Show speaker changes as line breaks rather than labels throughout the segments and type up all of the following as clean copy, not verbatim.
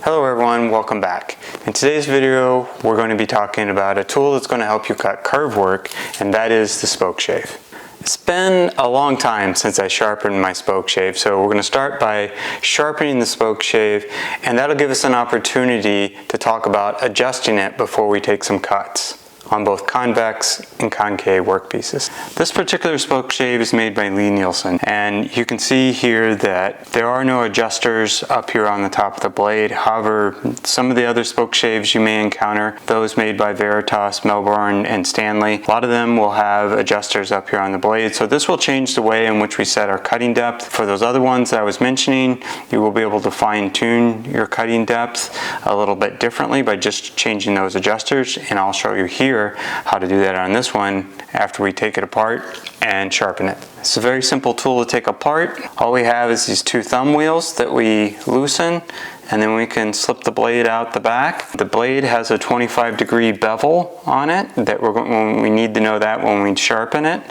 Hello everyone, welcome back. In today's video, we're going to be talking about a tool that's going to help you cut curve work, and that is the Spokeshave. It's been a long time since I sharpened my Spokeshave, so we're going to start by sharpening the Spokeshave, and that'll give us an opportunity to talk about adjusting it before we take some cuts on both convex and concave workpieces. This particular Spokeshave is made by Lie Nielsen, and you can see here that there are no adjusters up here on the top of the blade. However, some of the other Spokeshaves you may encounter, those made by Veritas, Melbourne, and Stanley, a lot of them will have adjusters up here on the blade, so this will change the way in which we set our cutting depth. For those other ones that I was mentioning, you will be able to fine-tune your cutting depth a little bit differently by just changing those adjusters, and I'll show you here how to do that on this one after we take it apart and sharpen it. It's a very simple tool to take apart. All we have is these two thumb wheels that we loosen, and then we can slip the blade out the back. The blade has a 25-degree bevel on it that we need to know that when we sharpen it,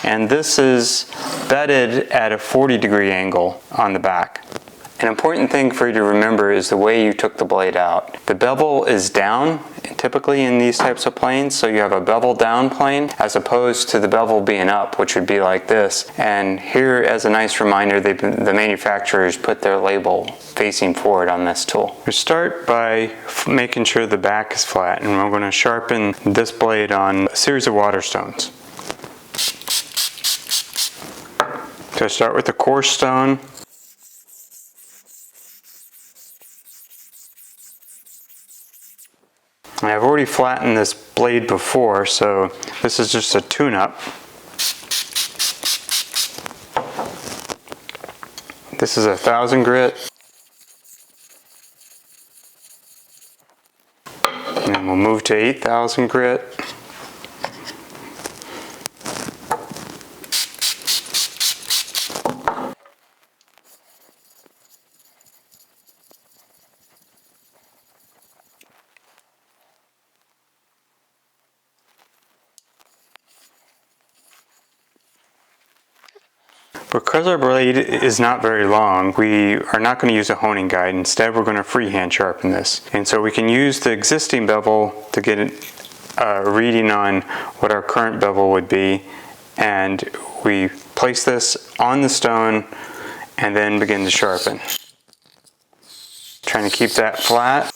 and this is bedded at a 40-degree angle on the back. An important thing for you to remember is the way you took the blade out. The bevel is down typically in these types of planes, so you have a bevel down plane as opposed to the bevel being up, which would be like this. And here, as a nice reminder, the manufacturers put their label facing forward on this tool. We start by making sure the back is flat, and we're going to sharpen this blade on a series of water stones. So I start with the coarse stone. I've already flattened this blade before, so this is just a tune-up. This is 1,000 grit. And we'll move to 8,000 grit. Because our blade is not very long, we are not going to use a honing guide. Instead, we're going to freehand sharpen this. And so we can use the existing bevel to get a reading on what our current bevel would be. And we place this on the stone and then begin to sharpen. Trying to keep that flat.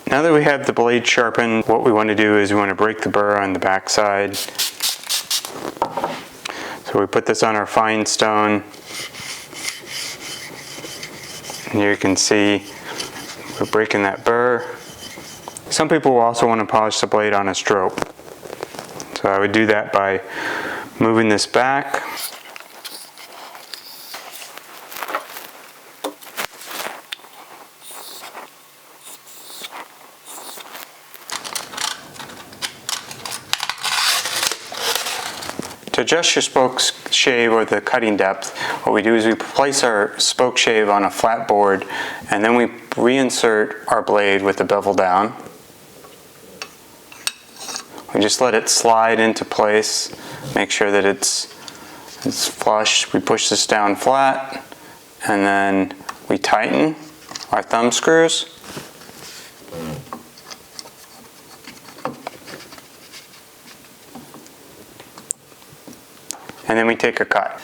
Now that we have the blade sharpened, what we want to do is we want to break the burr on the back side. So we put this on our fine stone. And here you can see we're breaking that burr. Some people will also want to polish the blade on a stroke. So I would do that by moving this back. To adjust your Spokeshave or the cutting depth, what we do is we place our Spokeshave on a flat board, and then we reinsert our blade with the bevel down. We just let it slide into place, make sure that it's flush. We push this down flat, and then we tighten our thumb screws. And then we take a cut.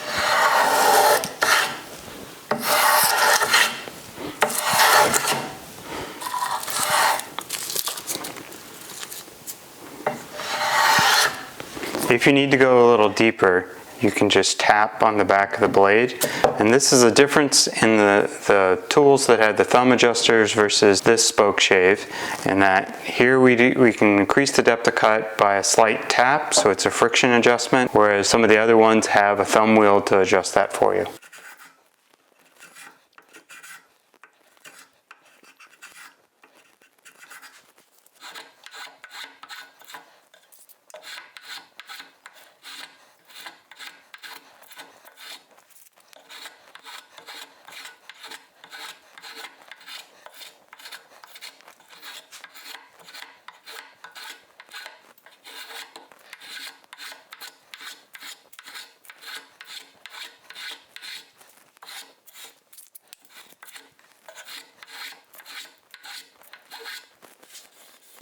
If you need to go a little deeper, you can just tap on the back of the blade. And this is a difference in the tools that had the thumb adjusters versus this Spokeshave, in that here we can increase the depth of cut by a slight tap, so it's a friction adjustment, whereas some of the other ones have a thumb wheel to adjust that for you.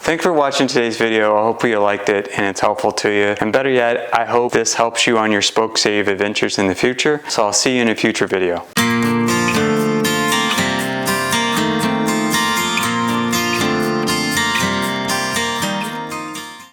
Thanks for watching today's video. I hope you liked it and it's helpful to you. And better yet, I hope this helps you on your Spokeshave adventures in the future. So I'll see you in a future video.